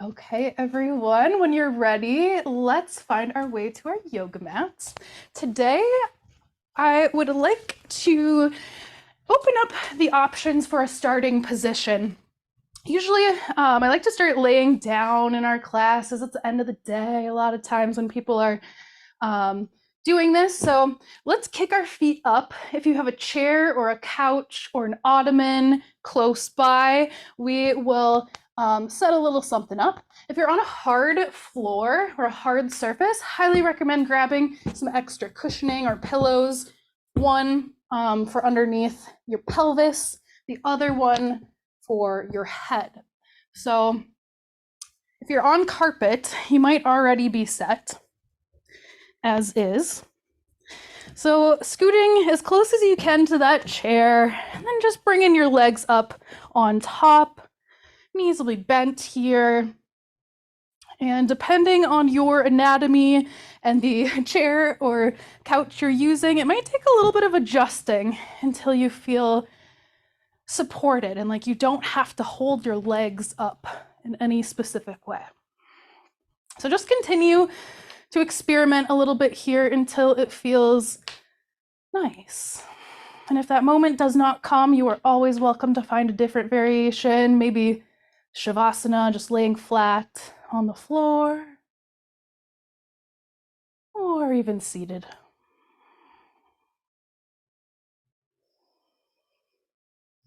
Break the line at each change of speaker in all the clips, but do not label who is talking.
Okay, everyone, when you're ready, let's find our way to our yoga mats. Today, I would like to open up the options for a starting position. Usually, I like to start laying down in our classes at the end of the day, a lot of times when people are doing this. So let's kick our feet up. If you have a chair or a couch or an ottoman close by, we will set a little something up. If you're on a hard floor or a hard surface, highly recommend grabbing some extra cushioning or pillows. One for underneath your pelvis, the other one for your head. So if you're on carpet, you might already be set as is. So scooting as close as you can to that chair, and then just bringing your legs up on top. Knees will be bent here. And depending on your anatomy and the chair or couch you're using, it might take a little bit of adjusting until you feel supported and like you don't have to hold your legs up in any specific way. So just continue to experiment a little bit here until it feels nice. And if that moment does not come, you are always welcome to find a different variation, maybe Shavasana, just laying flat on the floor, or even seated.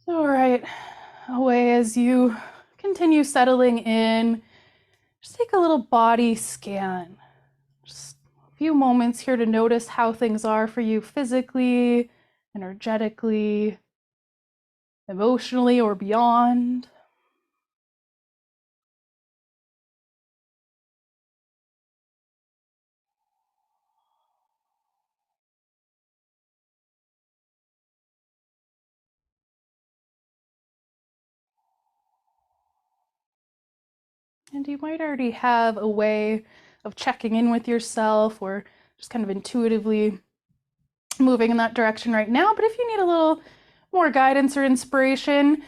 All right, away as you continue settling in, just take a little body scan. Just a few moments here to notice how things are for you physically, energetically, emotionally, or beyond. And you might already have a way of checking in with yourself or just kind of intuitively moving in that direction right now. But if you need a little more guidance or inspiration,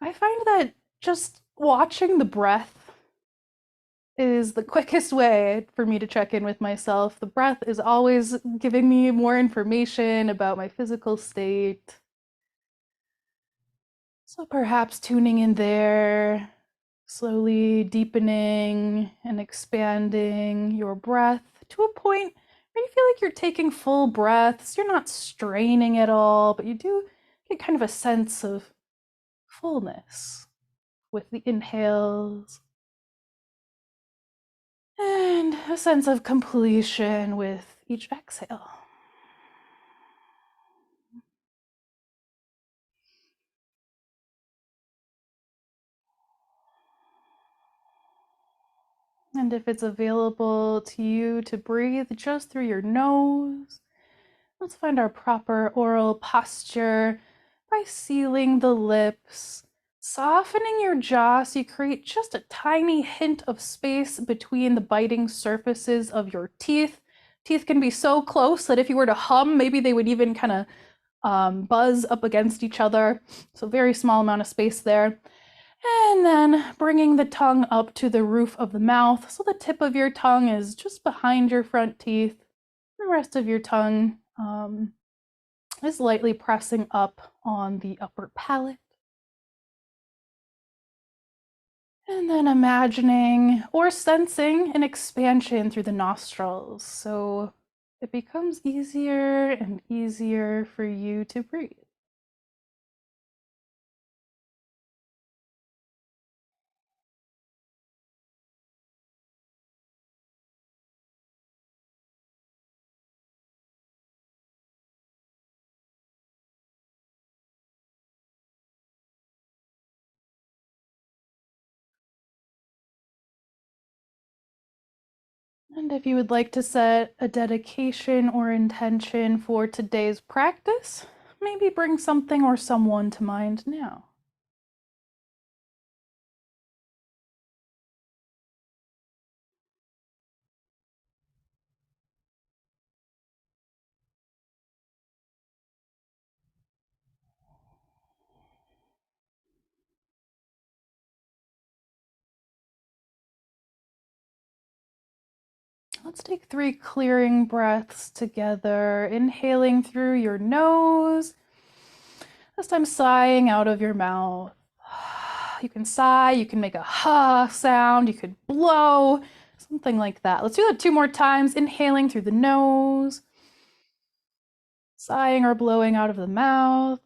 I find that just watching the breath is the quickest way for me to check in with myself. The breath is always giving me more information about my physical state. So perhaps tuning in there, slowly deepening and expanding your breath to a point where you feel like you're taking full breaths. You're not straining at all, but you do get kind of a sense of fullness with the inhales and a sense of completion with each exhale. And if it's available to you to breathe just through your nose, let's find our proper oral posture by sealing the lips, softening your jaw so you create just a tiny hint of space between the biting surfaces of your teeth. Teeth can be so close that if you were to hum, maybe they would even kind of buzz up against each other. So very small amount of space there. And then bringing the tongue up to the roof of the mouth so the tip of your tongue is just behind your front teeth. The rest of your tongue is lightly pressing up on the upper palate. And then imagining or sensing an expansion through the nostrils. So it becomes easier and easier for you to breathe. And if you would like to set a dedication or intention for today's practice, maybe bring something or someone to mind now. Let's take 3 clearing breaths together, inhaling through your nose. This time sighing out of your mouth. You can sigh, you can make a ha sound, you could blow, something like that. Let's do that 2 more times, inhaling through the nose, sighing or blowing out of the mouth.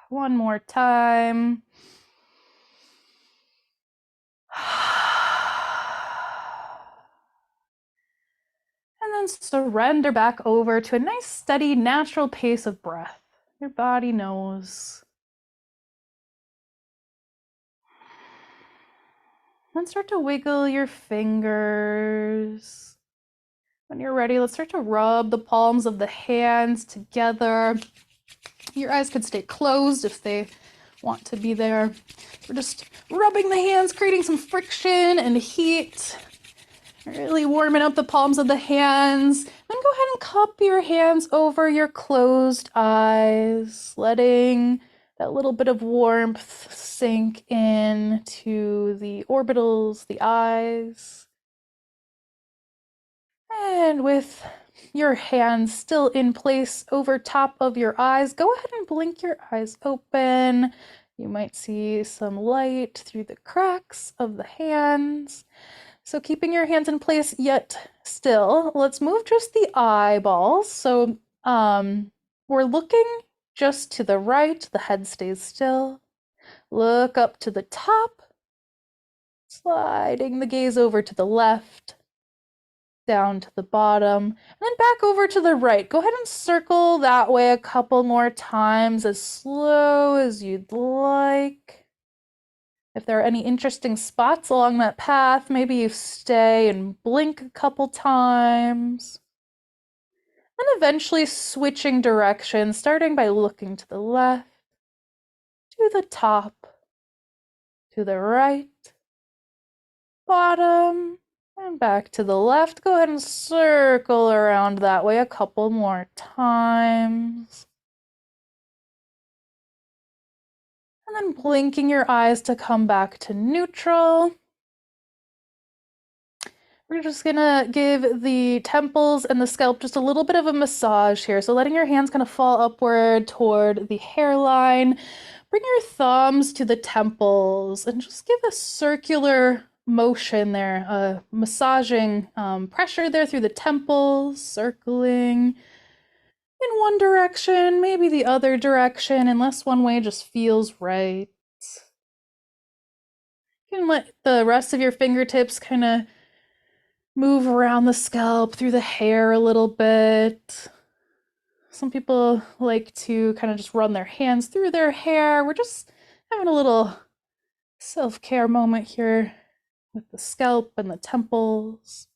One more time. And then surrender back over to a nice, steady, natural pace of breath. Your body knows. Then start to wiggle your fingers. When you're ready, let's start to rub the palms of the hands together. Your eyes could stay closed if they want to be there. We're just rubbing the hands, creating some friction and heat. Really warming up the palms of the hands. Then go ahead and cup your hands over your closed eyes, letting that little bit of warmth sink in to the orbitals, the eyes. And with your hands still in place over top of your eyes, go ahead and blink your eyes open. You might see some light through the cracks of the hands. So keeping your hands in place yet still, let's move just the eyeballs. So we're looking just to the right, the head stays still. Look up to the top, sliding the gaze over to the left, down to the bottom, and then back over to the right. Go ahead and circle that way a couple more times, as slow as you'd like. If there are any interesting spots along that path, maybe you stay and blink a couple times. And eventually switching direction, starting by looking to the left, to the top, to the right, bottom, and back to the left. Go ahead and circle around that way a couple more times. And then blinking your eyes to come back to neutral. We're just gonna give the temples and the scalp just a little bit of a massage here. So letting your hands kind of fall upward toward the hairline. Bring your thumbs to the temples and just give a circular motion there, massaging pressure there through the temples, circling in one direction, maybe the other direction, unless one way just feels right. You can let the rest of your fingertips kind of move around the scalp, through the hair a little bit. Some people like to kind of just run their hands through their hair. We're just having a little self-care moment here with the scalp and the temples.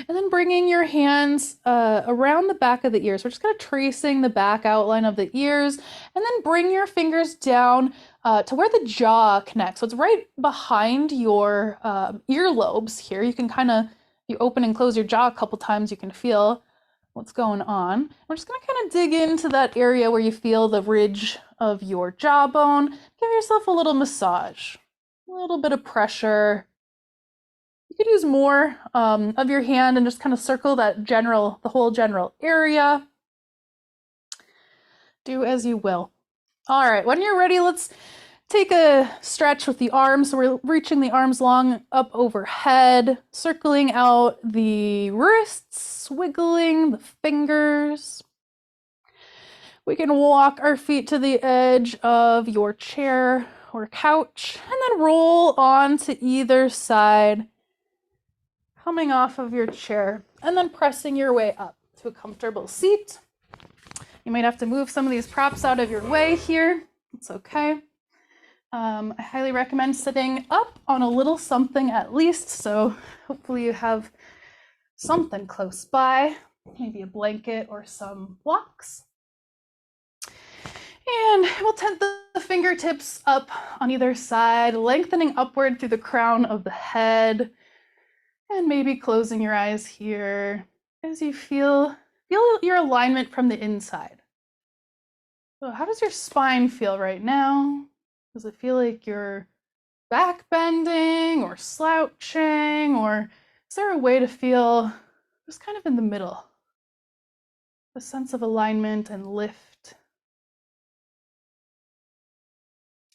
And then bringing your hands around the back of the ears. We're just kind of tracing the back outline of the ears, and then bring your fingers down to where the jaw connects. So it's right behind your earlobes here. You can kind of, you open and close your jaw a couple times, you can feel what's going on. We're just going to kind of dig into that area where you feel the ridge of your jawbone. Give yourself a little massage, a little bit of pressure. You could use more of your hand and just kind of circle that the whole general area. Do as you will. All right, when you're ready, let's take a stretch with the arms. So we're reaching the arms long up overhead, circling out the wrists, wiggling the fingers. We can walk our feet to the edge of your chair or couch and then roll on to either side, coming off of your chair and then pressing your way up to a comfortable seat. You might have to move some of these props out of your way here. It's okay. I highly recommend sitting up on a little something at least, so hopefully you have something close by, maybe a blanket or some blocks. And we'll tent the fingertips up on either side, lengthening upward through the crown of the head, and maybe closing your eyes here as you feel your alignment from the inside. So how does your spine feel right now? Does it feel like you're back bending or slouching, or is there a way to feel just kind of in the middle? A sense of alignment and lift.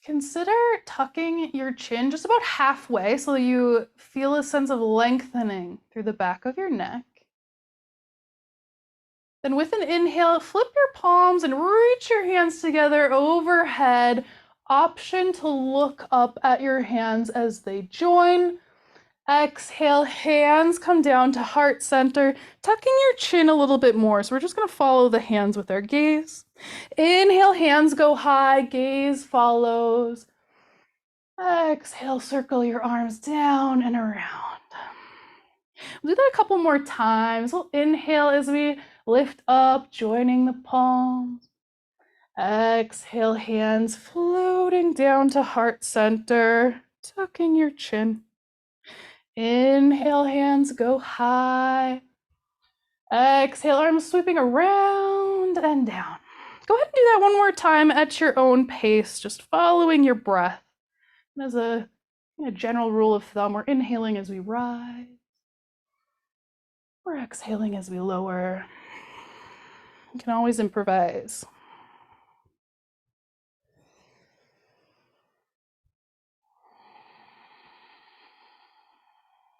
Consider tucking your chin just about halfway so you feel a sense of lengthening through the back of your neck. Then with an inhale, flip your palms and reach your hands together overhead. Option to look up at your hands as they join. Exhale, hands come down to heart center, tucking your chin a little bit more. So we're just going to follow the hands with our gaze. Inhale, hands go high, gaze follows. Exhale, circle your arms down and around. We'll do that a couple more times. We'll inhale as we lift up, joining the palms. Exhale, hands floating down to heart center, tucking your chin. Inhale, hands go high. Exhale, arms sweeping around and down. Go ahead and do that one more time at your own pace, just following your breath. And as a general rule of thumb, we're inhaling as we rise. We're exhaling as we lower. You can always improvise.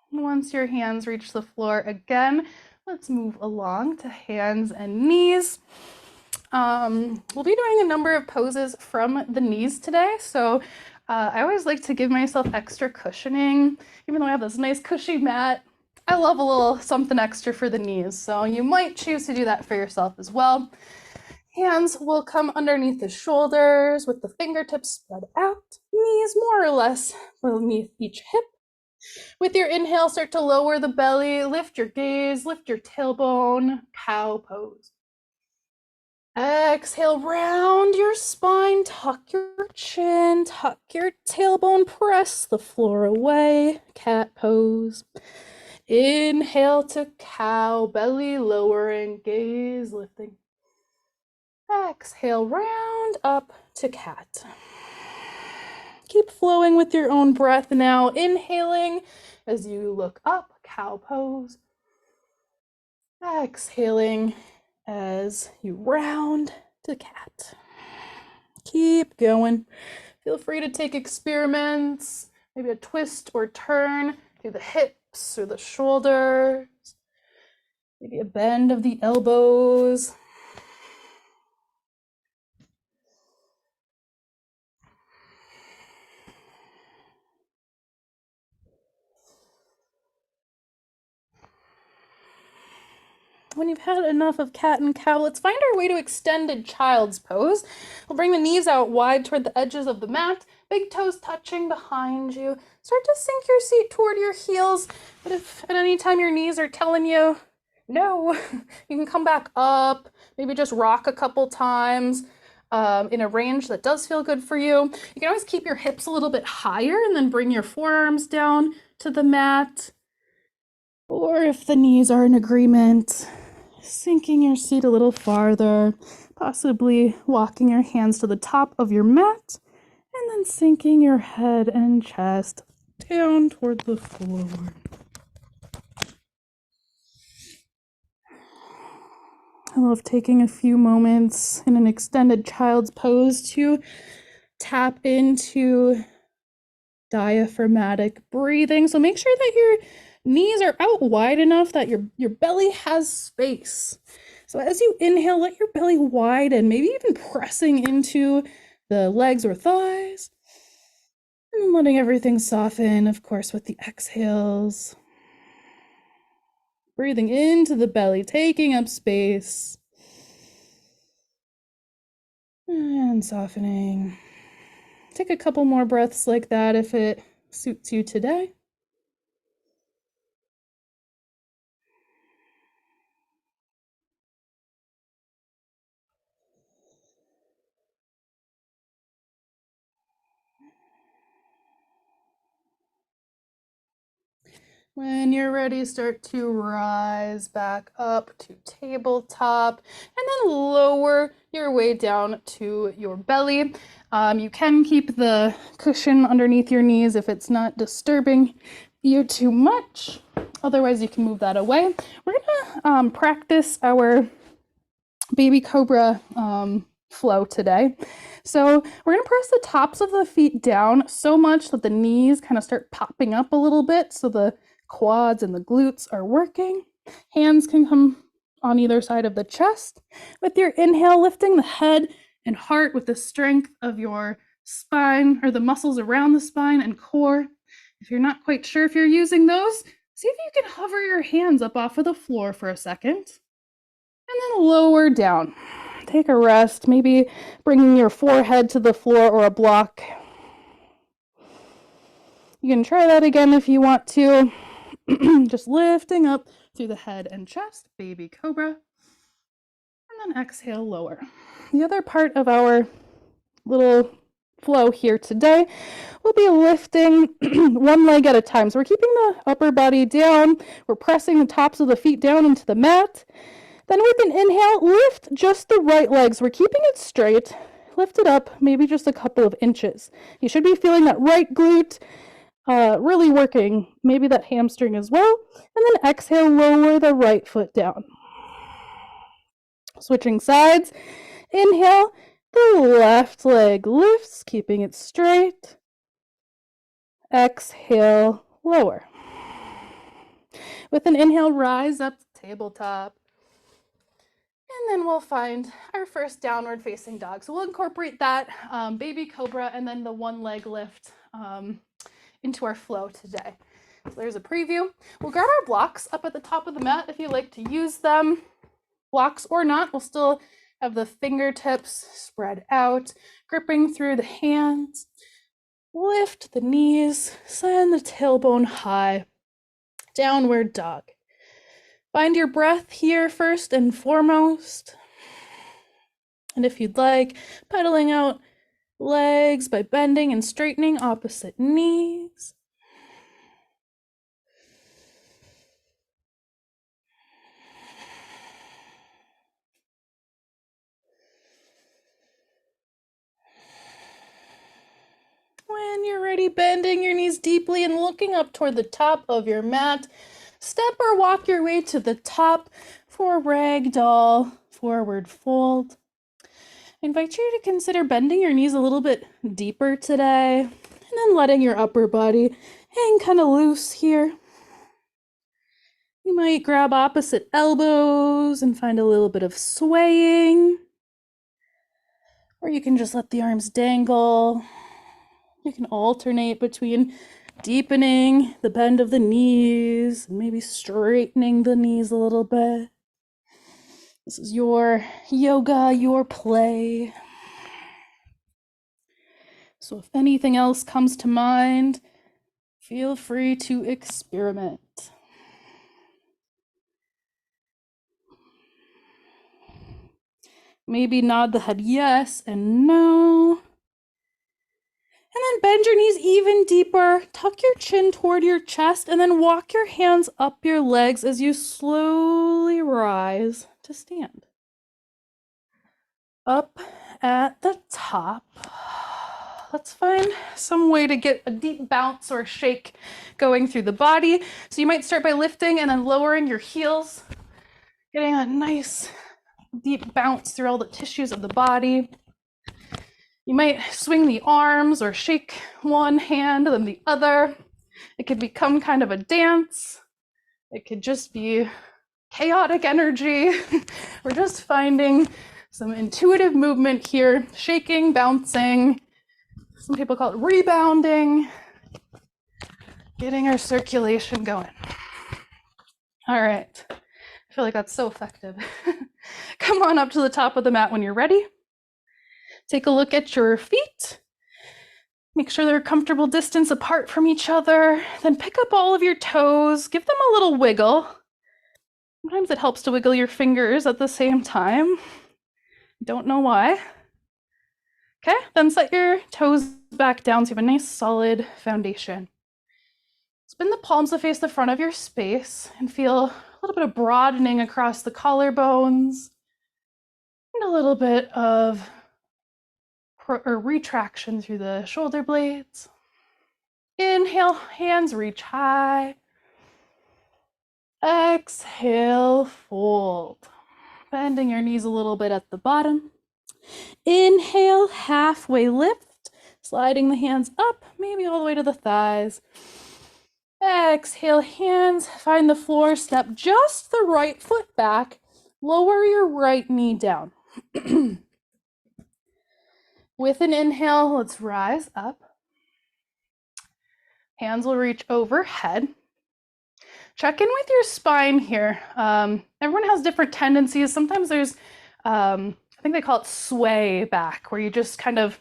Once your hands reach the floor again, let's move along to hands and knees. We'll be doing a number of poses from the knees today, so I always like to give myself extra cushioning. Even though I have this nice cushy mat, I love a little something extra for the knees, so you might choose to do that for yourself as well. Hands will come underneath the shoulders with the fingertips spread out, knees more or less beneath each hip. With your inhale, start to lower the belly, lift your gaze, lift your tailbone, cow pose. Exhale, round your spine, tuck your chin, tuck your tailbone, press the floor away, cat pose. Inhale to cow, belly lowering, gaze lifting. Exhale, round up to cat. Keep flowing with your own breath now. Inhaling as you look up, cow pose. Exhaling as you round to cat. Keep going. Feel free to take experiments, maybe a twist or turn through the hips or the shoulders, maybe a bend of the elbows. When you've had enough of cat and cow, let's find our way to extended child's pose. We'll bring the knees out wide toward the edges of the mat, big toes touching behind you. Start to sink your seat toward your heels, but if at any time your knees are telling you no, you can come back up, maybe just rock a couple times in a range that does feel good for you. You can always keep your hips a little bit higher and then bring your forearms down to the mat. Or if the knees are in agreement, sinking your seat a little farther, possibly walking your hands to the top of your mat, and then sinking your head and chest down toward the floor. I love taking a few moments in an extended child's pose to tap into diaphragmatic breathing. So make sure that your knees are out wide enough that your belly has space. So as you inhale, let your belly widen, maybe even pressing into the legs or thighs. And then letting everything soften, of course, with the exhales. Breathing into the belly, taking up space. And softening. Take a couple more breaths like that if it suits you today. When you're ready, start to rise back up to tabletop and then lower your way down to your belly. You can keep the cushion underneath your knees if it's not disturbing you too much. Otherwise, you can move that away. We're gonna practice our baby cobra flow today. So we're gonna press the tops of the feet down so much that the knees kind of start popping up a little bit so the quads and the glutes are working. Hands can come on either side of the chest. With your inhale, lifting the head and heart with the strength of your spine or the muscles around the spine and core. If you're not quite sure if you're using those, see if you can hover your hands up off of the floor for a second. And then lower down. Take a rest, maybe bringing your forehead to the floor or a block. You can try that again if you want to. Just lifting up through the head and chest, baby cobra. And then exhale, lower. The other part of our little flow here today, we'll be lifting one leg at a time. So we're keeping the upper body down. We're pressing the tops of the feet down into the mat. Then with an inhale, lift just the right legs. We're keeping it straight. Lift it up, maybe just a couple of inches. You should be feeling that right glute really working, maybe that hamstring as well. And then exhale, lower the right foot down. Switching sides. Inhale, the left leg lifts, keeping it straight. Exhale, lower. With an inhale, rise up to tabletop. And then we'll find our first downward facing dog. So we'll incorporate that baby cobra and then the one leg lift into our flow today. So there's a preview. We'll grab our blocks up at the top of the mat if you like to use them. Blocks or not, we'll still have the fingertips spread out, gripping through the hands. Lift the knees, send the tailbone high. Downward dog. Find your breath here first and foremost. And if you'd like, pedaling out legs by bending and straightening opposite knees. When you're ready, bending your knees deeply and looking up toward the top of your mat. Step or walk your way to the top for ragdoll forward fold. I invite you to consider bending your knees a little bit deeper today and then letting your upper body hang kind of loose here. You might grab opposite elbows and find a little bit of swaying, or you can just let the arms dangle. You can alternate between deepening the bend of the knees and maybe straightening the knees a little bit. This is your yoga, your play. So if anything else comes to mind, feel free to experiment. Maybe nod the head yes and no. And then bend your knees even deeper, tuck your chin toward your chest, and then walk your hands up your legs as you slowly rise to stand. Up at the top. Let's find some way to get a deep bounce or shake going through the body. So you might start by lifting and then lowering your heels, getting a nice deep bounce through all the tissues of the body. You might swing the arms or shake one hand then the other. It could become kind of a dance. It could just be chaotic energy. We're just finding some intuitive movement here, shaking, bouncing. Some people call it rebounding, getting our circulation going. All right, I feel like that's so effective. Come on up to the top of the mat when you're ready. Take a look at your feet. Make sure they're a comfortable distance apart from each other. Then pick up all of your toes, give them a little wiggle. Sometimes it helps to wiggle your fingers at the same time. Don't know why. Okay, then set your toes back down so you have a nice solid foundation. Spin the palms to face the front of your space and feel a little bit of broadening across the collarbones and a little bit of retraction through the shoulder blades. Inhale, hands reach high. Exhale, fold. Bending your knees a little bit at the bottom. Inhale, halfway lift, sliding the hands up, maybe all the way to the thighs. Exhale, hands find the floor, step just the right foot back, lower your right knee down. With an inhale, let's rise up. Hands will reach overhead. Check in with your spine here. Everyone has different tendencies. Sometimes there's, I think they call it sway back, where you just kind of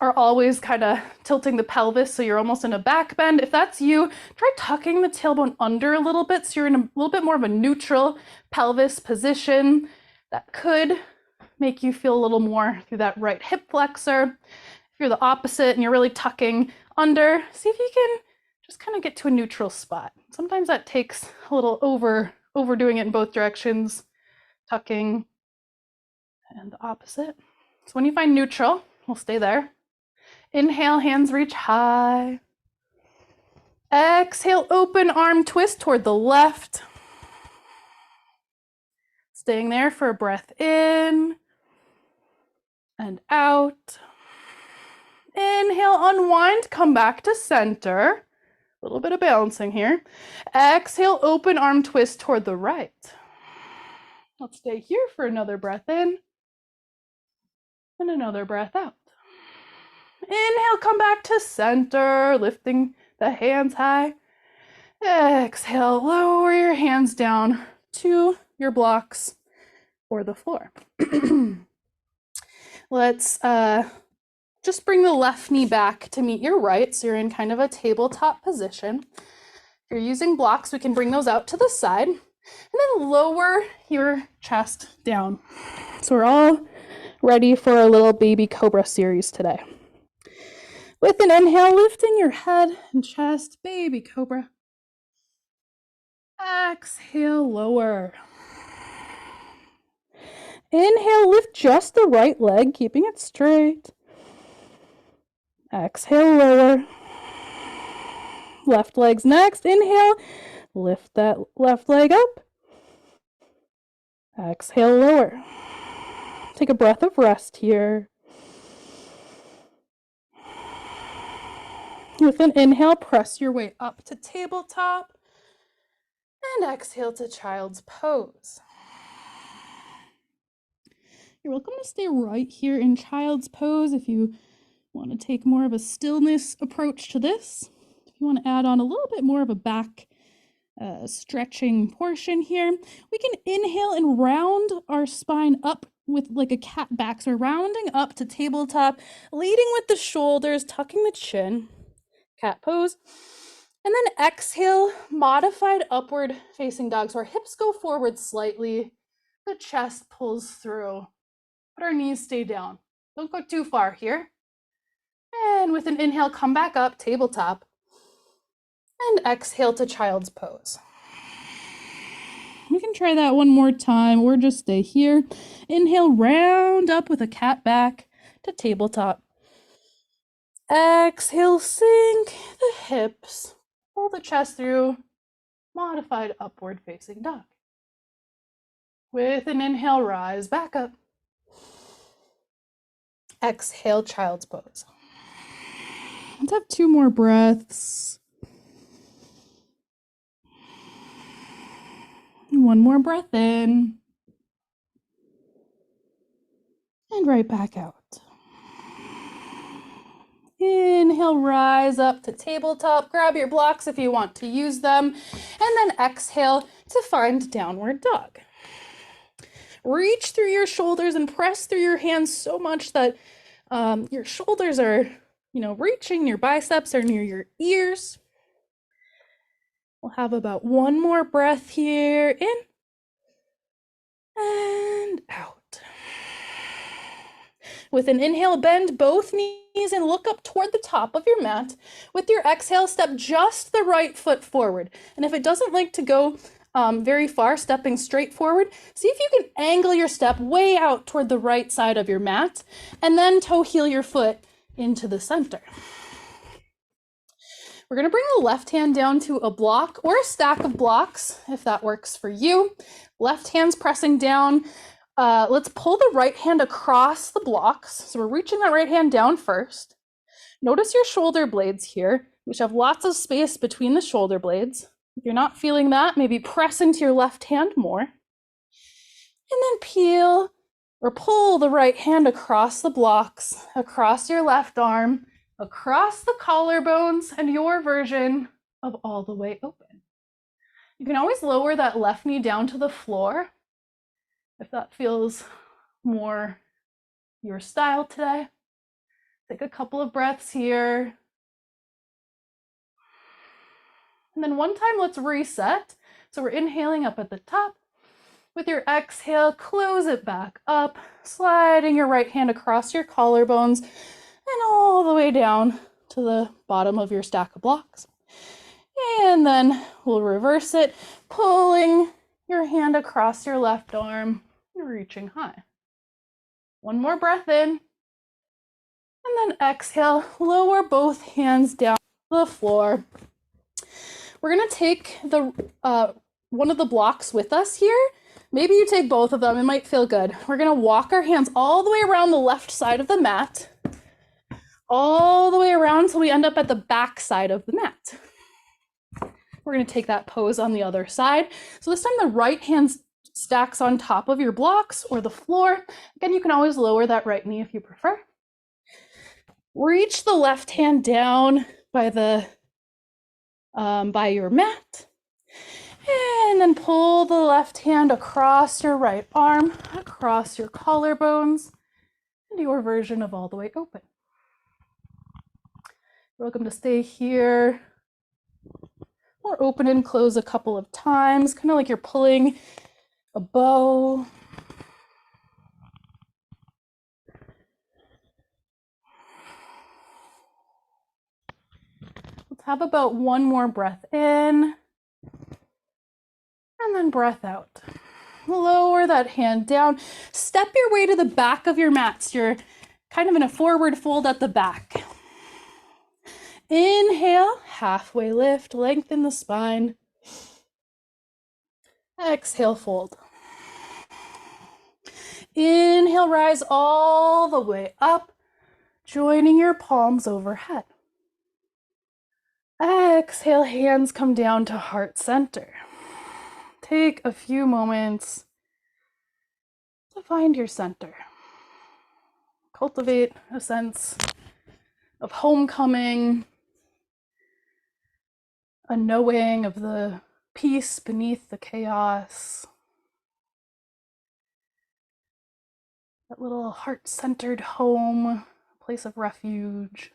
are always kind of tilting the pelvis, so you're almost in a back bend. If that's you, try tucking the tailbone under a little bit, so you're in a little bit more of a neutral pelvis position. That could make you feel a little more through that right hip flexor. If you're the opposite and you're really tucking under, see if you can just kind of get to a neutral spot. Sometimes that takes a little overdoing it in both directions, tucking and the opposite. So when you find neutral, we'll stay there. Inhale, hands reach high. Exhale, open arm twist toward the left. Staying there for a breath in and out. Inhale, unwind, come back to center. A little bit of balancing here. Exhale, open arm twist toward the right. Let's stay here for another breath in and another breath out. Inhale, come back to center, lifting the hands high. Exhale, lower your hands down to your blocks or the floor. Let's just bring the left knee back to meet your right, so you're in kind of a tabletop position. If you're using blocks, we can bring those out to the side, and then lower your chest down. So we're all ready for a little baby cobra series today. With an inhale, lifting your head and chest, baby cobra. Exhale, lower. Inhale, lift just the right leg, keeping it straight. Exhale, lower. Left leg's next. Inhale, lift that left leg up. Exhale, lower. Take a breath of rest here. With an inhale, press your way up to tabletop. And exhale to child's pose. You're welcome to stay right here in child's pose if you want to take more of a stillness approach to this. If you want to add on a little bit more of a back stretching portion here, we can inhale and round our spine up with like a cat back. So rounding up to tabletop, leading with the shoulders, tucking the chin, cat pose. And then exhale, modified upward facing dog. So our hips go forward slightly, the chest pulls through, but our knees stay down. Don't go too far here. And with an inhale, come back up, tabletop. And exhale to child's pose. We can try that one more time or just stay here. Inhale, round up with a cat back to tabletop. Exhale, sink the hips, pull the chest through, modified upward facing dog. With an inhale, rise back up. Exhale, child's pose. Let's have 2 more breaths. 1 more breath in. And right back out. Inhale, rise up to tabletop. Grab your blocks if you want to use them. And then exhale to find downward dog. Reach through your shoulders and press through your hands so much that your shoulders are, reaching, your biceps are near your ears. We'll have about 1 more breath here, in and out. With an inhale, bend both knees and look up toward the top of your mat. With your exhale, step just the right foot forward. And if it doesn't like to go very far, stepping straight forward, see if you can angle your step way out toward the right side of your mat, and then toe heel your foot into the center. We're going to bring the left hand down to a block or a stack of blocks, if that works for you. Left hand's pressing down. Let's pull the right hand across the blocks. So we're reaching that right hand down first. Notice your shoulder blades here, which have lots of space between the shoulder blades. If you're not feeling that, maybe press into your left hand more. And then peel or pull the right hand across the blocks, across your left arm, across the collarbones, and your version of all the way open. You can always lower that left knee down to the floor if that feels more your style today. Take a couple of breaths here. And then one time, let's reset. So we're inhaling up at the top. With your exhale, close it back up, sliding your right hand across your collarbones and all the way down to the bottom of your stack of blocks. And then we'll reverse it, pulling your hand across your left arm and reaching high. One more breath in. And then exhale, lower both hands down to the floor. We're going to take the one of the blocks with us here. Maybe you take both of them. It might feel good. We're going to walk our hands all the way around the left side of the mat, all the way around till we end up at the back side of the mat. We're going to take that pose on the other side. So this time the right hand stacks on top of your blocks or the floor. Again, you can always lower that right knee if you prefer. Reach the left hand down by your mat, and then pull the left hand across your right arm, across your collarbones, and your version of all the way open. You're welcome to stay here or open and close a couple of times, kind of like you're pulling a bow. Let's have about one more breath in and then breath out. Lower that hand down. Step your way to the back of your mats. You're kind of in a forward fold at the back. Inhale, halfway lift, lengthen the spine. Exhale, fold. Inhale, rise all the way up, joining your palms overhead. Exhale, hands come down to heart center. Take a few moments to find your center. Cultivate a sense of homecoming, a knowing of the peace beneath the chaos. That little heart-centered home, a place of refuge.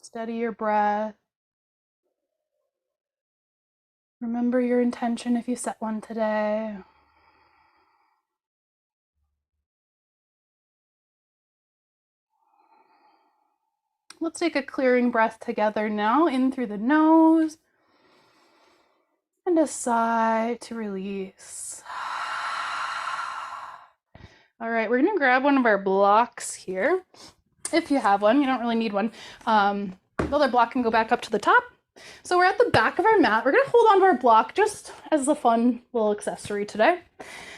Steady your breath. Remember your intention if you set one today. Let's take a clearing breath together now, in through the nose, and a sigh to release. All right, we're gonna grab one of our blocks here. If you have one, you don't really need one. The other block can go back up to the top. So we're at the back of our mat. We're gonna hold on to our block just as a fun little accessory today.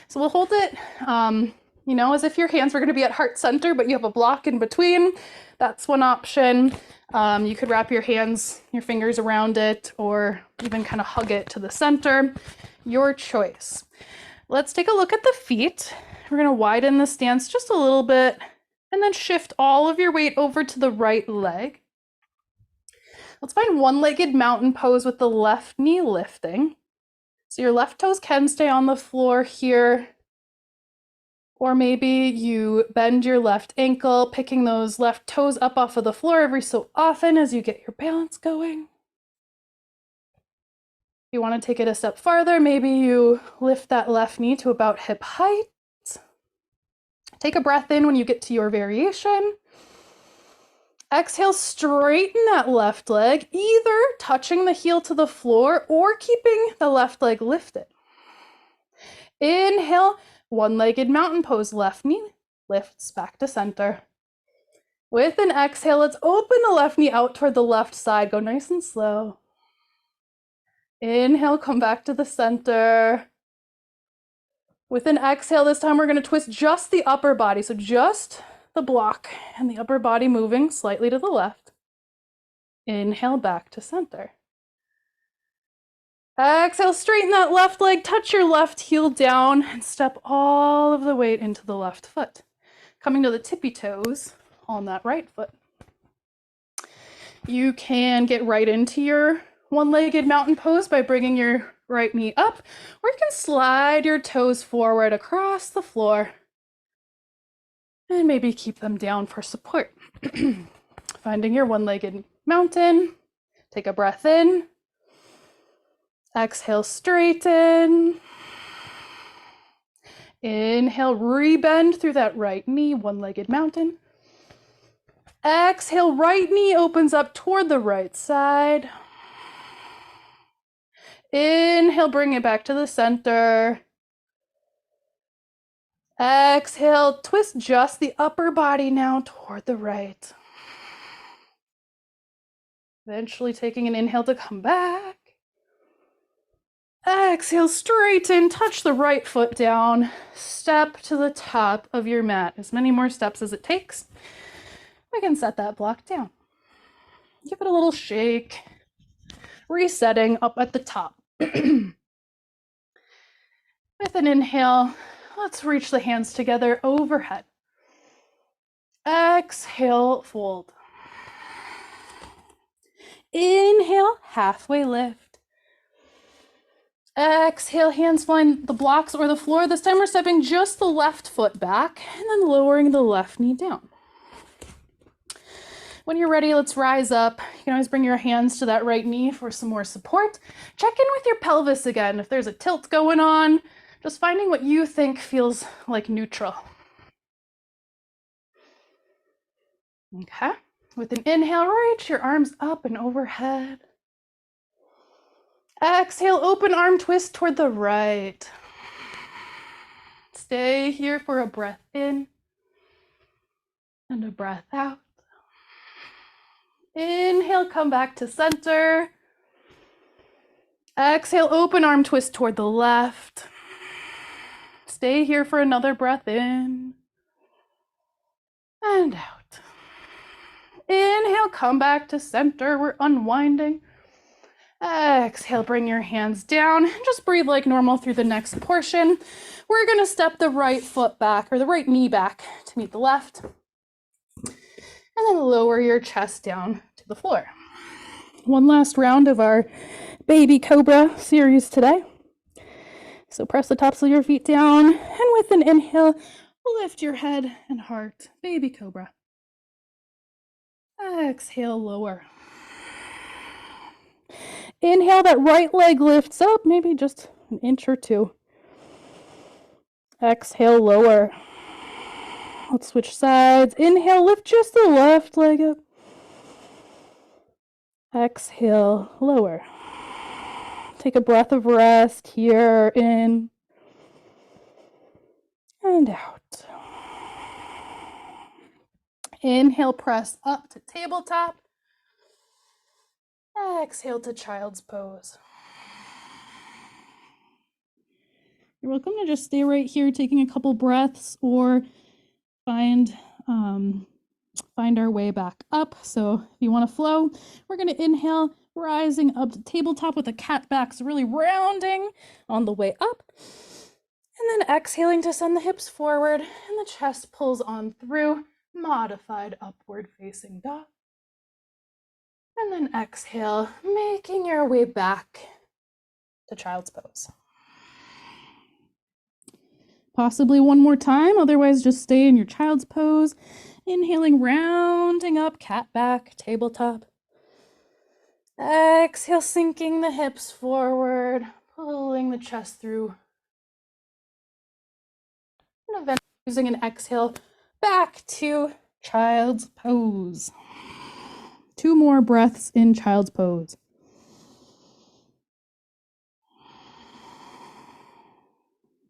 So we'll hold it, as if your hands were gonna be at heart center, but you have a block in between. That's one option. You could wrap your fingers around it, or even kind of hug it to the center. Your choice. Let's take a look at the feet. We're gonna widen the stance just a little bit, and then shift all of your weight over to the right leg. Let's find one-legged mountain pose with the left knee lifting. So your left toes can stay on the floor here, or maybe you bend your left ankle, picking those left toes up off of the floor every so often as you get your balance going. you want to take it a step farther, maybe you lift that left knee to about hip height. Take a breath in when you get to your variation. Exhale, straighten that left leg, either touching the heel to the floor or keeping the left leg lifted. Inhale, one-legged mountain pose, left knee lifts back to center. With an exhale, let's open the left knee out toward the left side. Go nice and slow. Inhale, come back to the center. With an exhale, this time we're going to twist just the upper body, so just the block and the upper body moving slightly to the left. Inhale, back to center. Exhale, straighten that left leg, touch your left heel down, and step all of the weight into the left foot. Coming to the tippy toes on that right foot. You can get right into your one-legged mountain pose by bringing your right knee up, or you can slide your toes forward across the floor and maybe keep them down for support. Finding your one-legged mountain, take a breath in, exhale, straighten, inhale, rebend through that right knee, one-legged mountain. Exhale, right knee opens up toward the right side. Inhale, bring it back to the center. Exhale, twist just the upper body now toward the right. Eventually taking an inhale to come back. Exhale, straighten, touch the right foot down. Step to the top of your mat. As many more steps as it takes. We can set that block down. Give it a little shake. Resetting up at the top. With an inhale, let's reach the hands together overhead. Exhale, fold. Inhale, halfway lift. Exhale, hands find the blocks or the floor. This time we're stepping just the left foot back and then lowering the left knee down. When you're ready, let's rise up. You can always bring your hands to that right knee for some more support. Check in with your pelvis again. If there's a tilt going on, just finding what you think feels like neutral. Okay. With an inhale, reach your arms up and overhead. Exhale, open arm twist toward the right. Stay here for a breath in and a breath out. Inhale, come back to center. Exhale, open arm twist toward the left. Stay here for another breath in and out. Inhale, come back to center. We're unwinding. Exhale, bring your hands down and just breathe like normal through the next portion. We're going to step the right foot back or the right knee back to meet the left. And then lower your chest down to the floor. One last round of our baby cobra series today. So press the tops of your feet down and with an inhale, lift your head and heart. Baby cobra. Exhale, lower. Inhale, that right leg lifts up, maybe just an inch or two. Exhale, lower. Let's switch sides. Inhale, lift just the left leg up. Exhale, lower. Take a breath of rest here, in and out. Inhale, press up to tabletop. Exhale to child's pose. You're welcome to just stay right here, taking a couple breaths, or find our way back up. So if you want to flow, we're going to inhale, rising up to tabletop with a cat back, so really rounding on the way up. And then exhaling to send the hips forward and the chest pulls on through, modified upward facing dog. And then exhale, making your way back to child's pose. Possibly one more time, otherwise just stay in your child's pose. Inhaling, rounding up, cat back, tabletop. Exhale, sinking the hips forward, pulling the chest through. And eventually using an exhale back to child's pose. 2 more breaths in child's pose.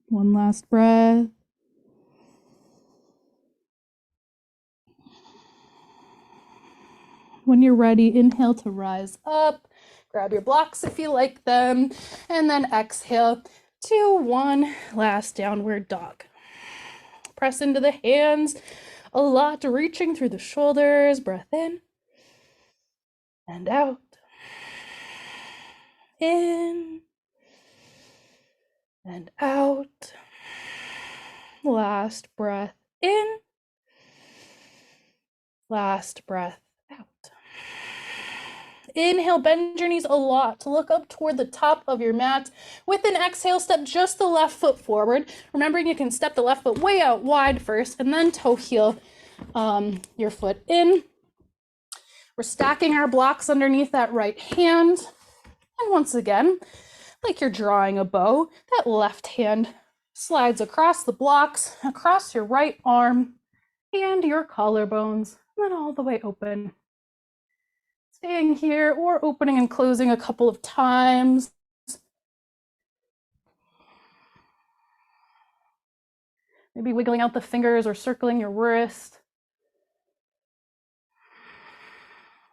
One last breath. When you're ready, inhale to rise up. Grab your blocks if you like them. And then exhale to one last downward dog. Press into the hands a lot, reaching through the shoulders. Breath in and out. In and out. Last breath in. Last breath out. Inhale, bend your knees a lot to look up toward the top of your mat. With an exhale, step just the left foot forward. Remembering you can step the left foot way out wide first and then toe heel your foot in. We're stacking our blocks underneath that right hand. And once again, like you're drawing a bow, that left hand slides across the blocks, across your right arm and your collarbones, and then all the way open. Staying here or opening and closing a couple of times. Maybe wiggling out the fingers or circling your wrist.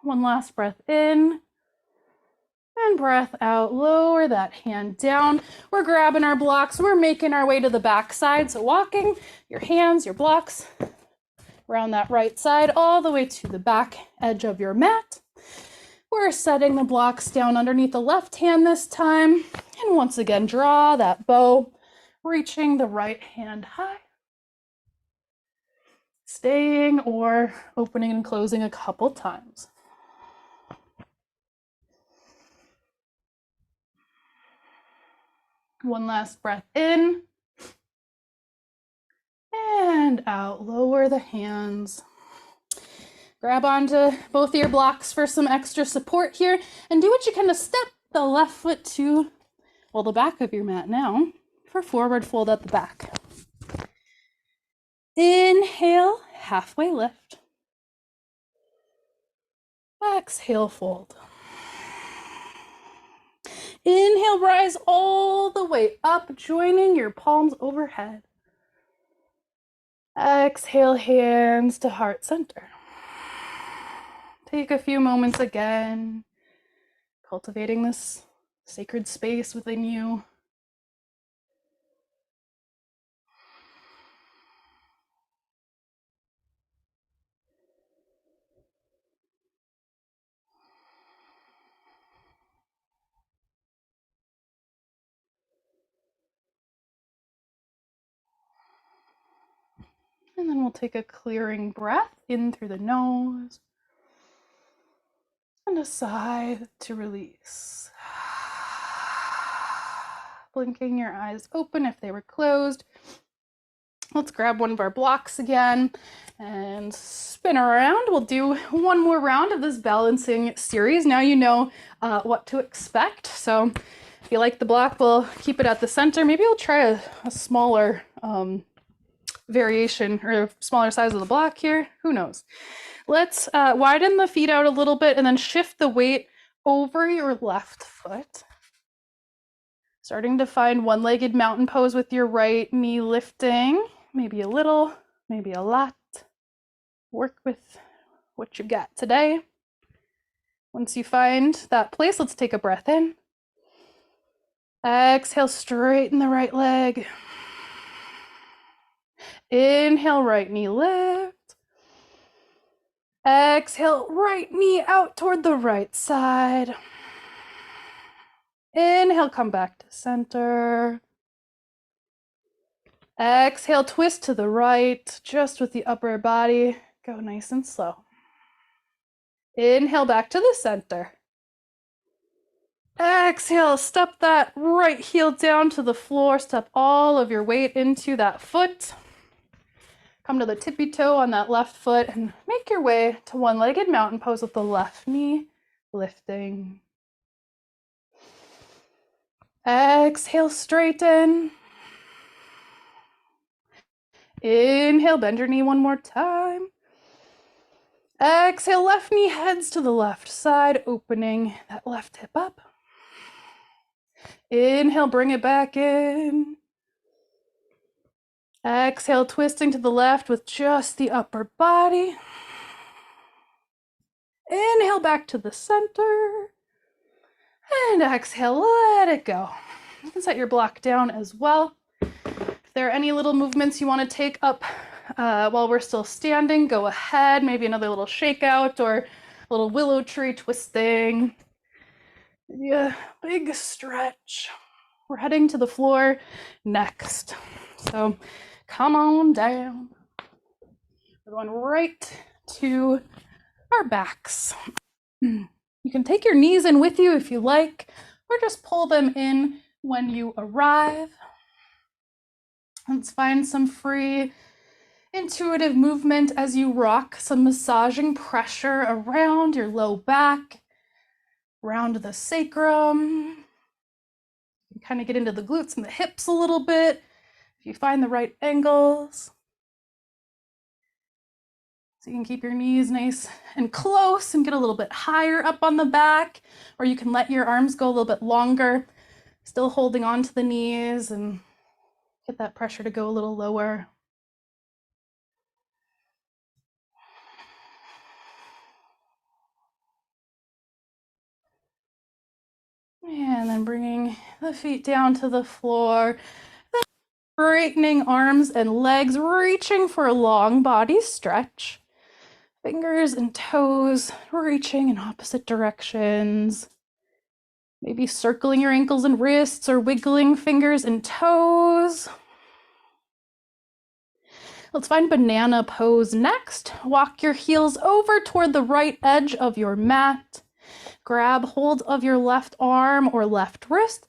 One last breath in. And breath out, lower that hand down. We're grabbing our blocks, we're making our way to the back side. So walking your hands, your blocks around that right side, all the way to the back edge of your mat. We're setting the blocks down underneath the left hand this time. And once again, draw that bow, reaching the right hand high. Staying or opening and closing a couple times. One last breath in. And out, lower the hands. Grab onto both of your blocks for some extra support here and do what you can to step the left foot to, well, the back of your mat now for forward fold at the back. Inhale, halfway lift. Exhale, fold. Inhale, rise all the way up, joining your palms overhead. Exhale, hands to heart center. Take a few moments again, cultivating this sacred space within you. And then we'll take a clearing breath in through the nose and a sigh to release. Blinking your eyes open if they were closed. Let's grab one of our blocks again and spin around. We'll do one more round of this balancing series. Now you know what to expect. So if you like the block, we'll keep it at the center. Maybe we'll try a smaller variation or a smaller size of the block here. Who knows? Let's widen the feet out a little bit and then shift the weight over your left foot. Starting to find one-legged mountain pose with your right knee lifting. Maybe a little, maybe a lot. Work with what you got today. Once you find that place, let's take a breath in. Exhale, straighten the right leg. Inhale, right knee lift. Exhale, right knee out toward the right side. Inhale, come back to center. Exhale, twist to the right, just with the upper body. Go nice and slow. Inhale, back to the center. Exhale, step that right heel down to the floor. Step all of your weight into that foot. Come to the tippy toe on that left foot and make your way to one-legged mountain pose with the left knee lifting. Exhale, straighten. Inhale, bend your knee one more time. Exhale, left knee heads to the left side, opening that left hip up. Inhale, bring it back in. Exhale, twisting to the left with just the upper body. Inhale, back to the center. And exhale, let it go. You can set your block down as well. If there are any little movements you want to take up while we're still standing, go ahead. Maybe another little shakeout or a little willow tree twisting. Maybe a big stretch. We're heading to the floor next. So come on down. We're going right to our backs. You can take your knees in with you if you like, or just pull them in when you arrive. Let's find some free, intuitive movement as you rock, some massaging pressure around your low back, around the sacrum. You can kind of get into the glutes and the hips a little bit if you find the right angles. So you can keep your knees nice and close and get a little bit higher up on the back, or you can let your arms go a little bit longer, still holding on to the knees, and get that pressure to go a little lower. And then bringing the feet down to the floor, then straightening arms and legs, reaching for a long body stretch. Fingers and toes reaching in opposite directions. Maybe circling your ankles and wrists or wiggling fingers and toes. Let's find banana pose next. Walk your heels over toward the right edge of your mat. Grab hold of your left arm or left wrist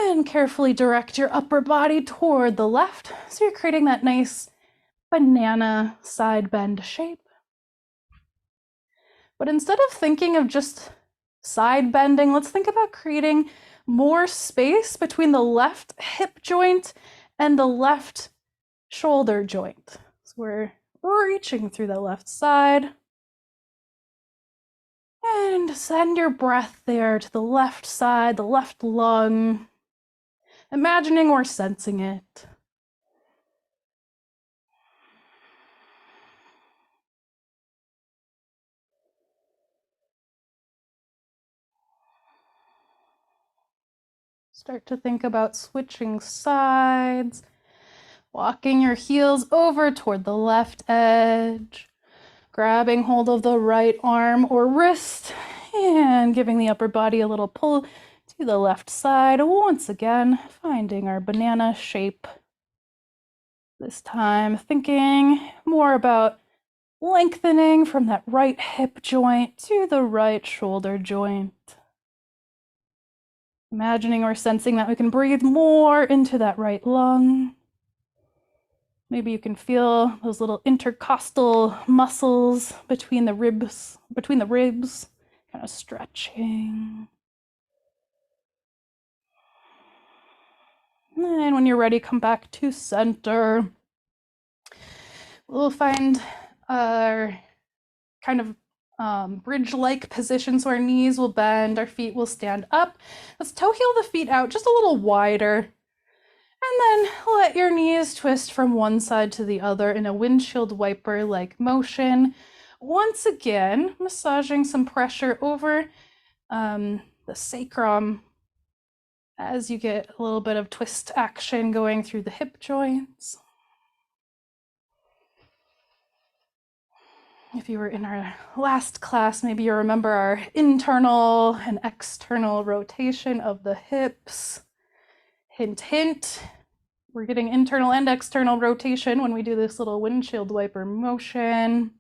and carefully direct your upper body toward the left. So you're creating that nice banana side bend shape. But instead of thinking of just side bending, let's think about creating more space between the left hip joint and the left shoulder joint. So we're reaching through the left side. And send your breath there to the left side, the left lung, imagining or sensing it. Start to think about switching sides, walking your heels over toward the left edge, grabbing hold of the right arm or wrist, and giving the upper body a little pull to the left side. Once again, finding our banana shape. This time, thinking more about lengthening from that right hip joint to the right shoulder joint. Imagining or sensing that we can breathe more into that right lung. Maybe you can feel those little intercostal muscles between the ribs, kind of stretching. And when you're ready, come back to center. We'll find our kind of bridge-like position, so our knees will bend, our feet will stand up. Let's toe heel the feet out just a little wider. And then let your knees twist from one side to the other in a windshield wiper-like motion. Once again, massaging some pressure over the sacrum as you get a little bit of twist action going through the hip joints. If you were in our last class, maybe you remember our internal and external rotation of the hips. Hint, hint. We're getting internal and external rotation when we do this little windshield wiper motion.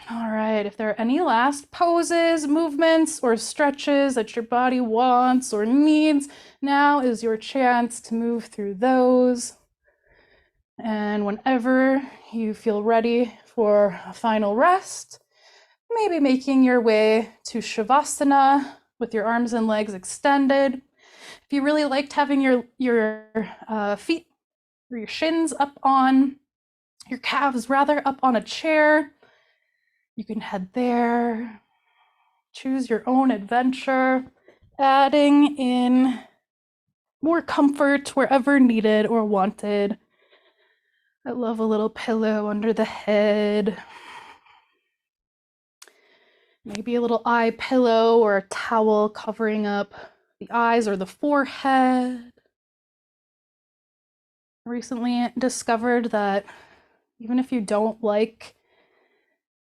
All right, if there are any last poses, movements, or stretches that your body wants or needs, now is your chance to move through those. And whenever you feel ready for a final rest, maybe making your way to Shavasana, with your arms and legs extended. If you really liked having your feet or your shins up on, your calves rather, up on a chair, you can head there. Choose your own adventure, adding in more comfort wherever needed or wanted. I love a little pillow under the head. Maybe a little eye pillow or a towel covering up the eyes or the forehead. I recently discovered that even if you don't like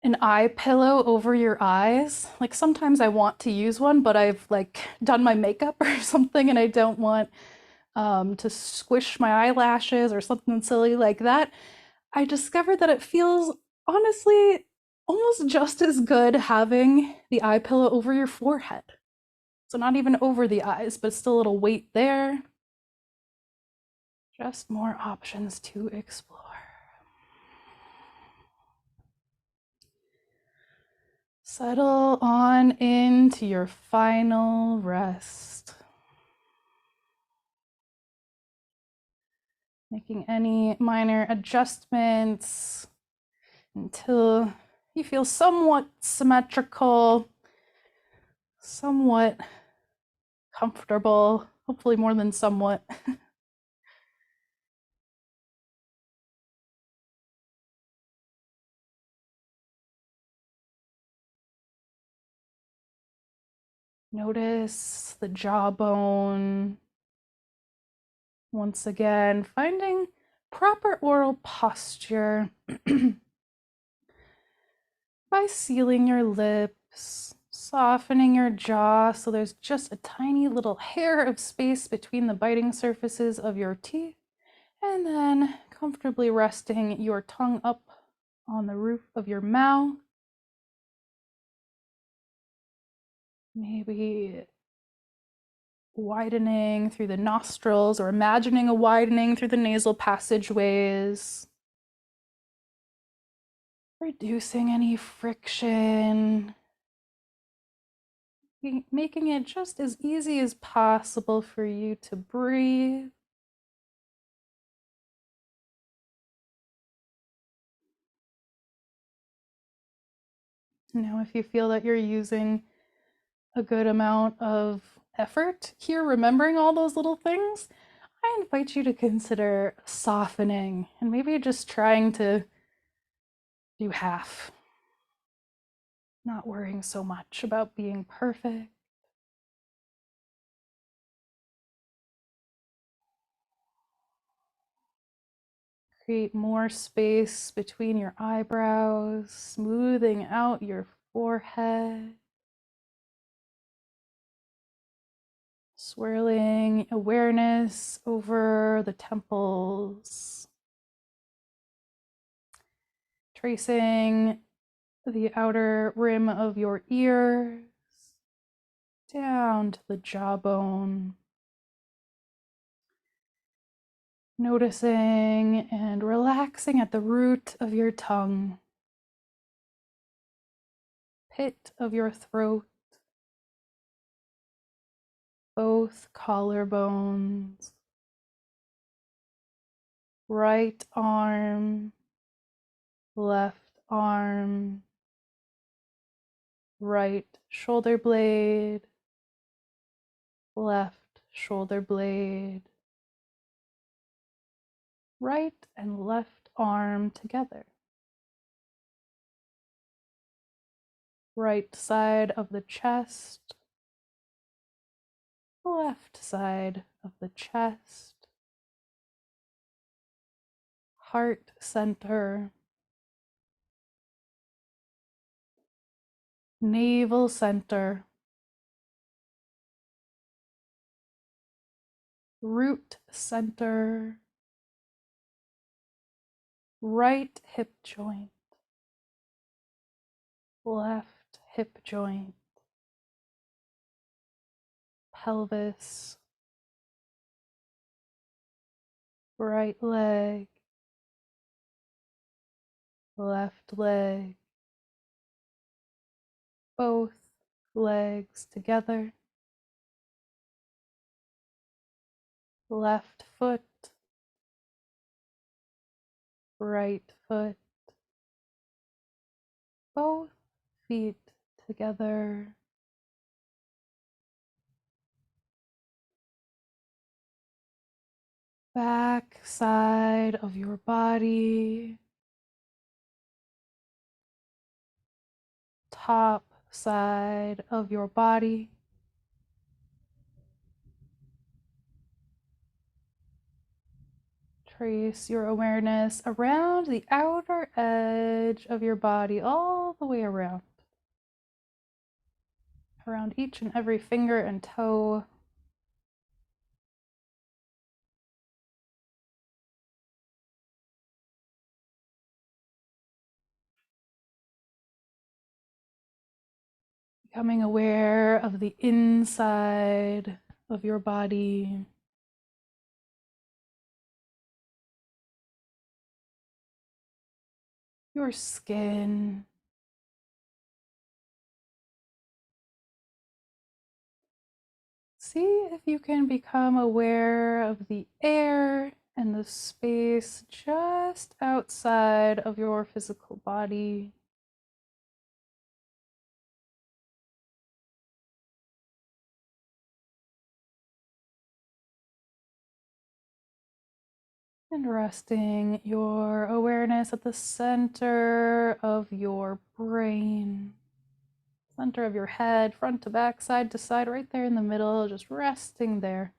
an eye pillow over your eyes, like sometimes I want to use one, but I've like done my makeup or something and I don't want to squish my eyelashes or something silly like that. I discovered that it feels honestly almost just as good having the eye pillow over your forehead. So not even over the eyes, but still a little weight there. Just more options to explore. Settle on into your final rest. Making any minor adjustments until you feel somewhat symmetrical, somewhat comfortable, hopefully more than somewhat. Notice the jawbone. Once again, finding proper oral posture by sealing your lips, softening your jaw so there's just a tiny little hair of space between the biting surfaces of your teeth, and then comfortably resting your tongue up on the roof of your mouth. Maybe widening through the nostrils or imagining a widening through the nasal passageways. Reducing any friction. Making it just as easy as possible for you to breathe. Now, if you feel that you're using a good amount of effort here, remembering all those little things, I invite you to consider softening and maybe just trying to do half. Not worrying so much about being perfect. Create more space between your eyebrows, smoothing out your forehead. Swirling awareness over the temples. Tracing the outer rim of your ears down to the jawbone. Noticing and relaxing at the root of your tongue, pit of your throat, both collarbones, right arm, left arm, right shoulder blade, left shoulder blade, right and left arm together. Right side of the chest, left side of the chest, heart center, navel center, root center, right hip joint, left hip joint, pelvis, right leg, left leg, both legs together, left foot, right foot, both feet together, back side of your body, top side of your body. Trace your awareness around the outer edge of your body, all the way around each and every finger and toe. Becoming aware of the inside of your body. Your skin. See if you can become aware of the air and the space just outside of your physical body. And resting your awareness at the center of your brain. Center of your head, front to back, side to side, right there in the middle, just resting there.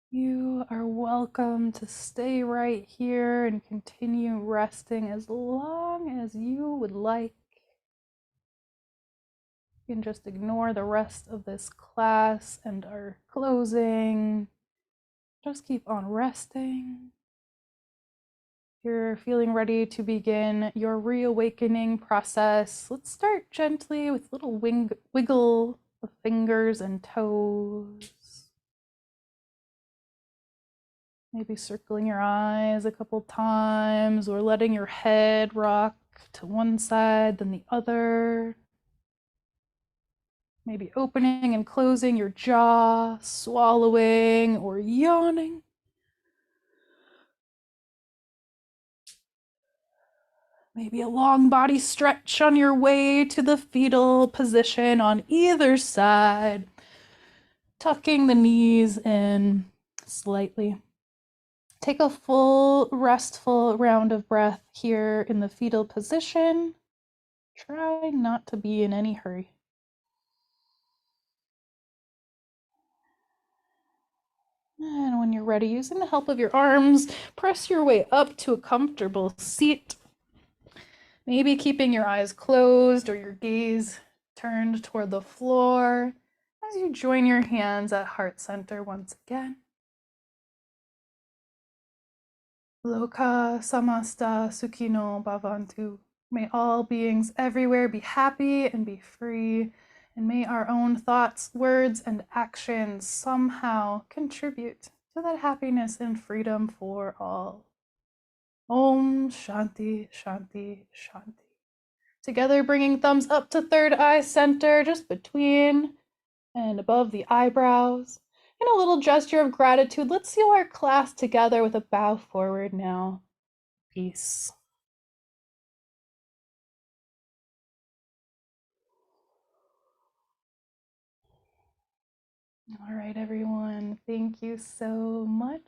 You are welcome to stay right here and continue resting as long as you would like. You can just ignore the rest of this class and our closing. Just keep on resting. If you're feeling ready to begin your reawakening process, let's start gently with a little wiggle of fingers and toes. Maybe circling your eyes a couple times or letting your head rock to one side then the other. Maybe opening and closing your jaw, swallowing or yawning. Maybe a long body stretch on your way to the fetal position on either side. Tucking the knees in slightly. Take a full, restful round of breath here in the fetal position. Try not to be in any hurry. And when you're ready, using the help of your arms, press your way up to a comfortable seat. Maybe keeping your eyes closed or your gaze turned toward the floor as you join your hands at heart center once again. Loka samasta sukhino bhavantu. May all beings everywhere be happy and be free, and may our own thoughts, words, and actions somehow contribute to that happiness and freedom for all. Om Shanti, Shanti, Shanti. Together, bringing thumbs up to third eye center, just between and above the eyebrows. In a little gesture of gratitude, let's seal our class together with a bow forward now. Peace. All right, everyone. Thank you so much.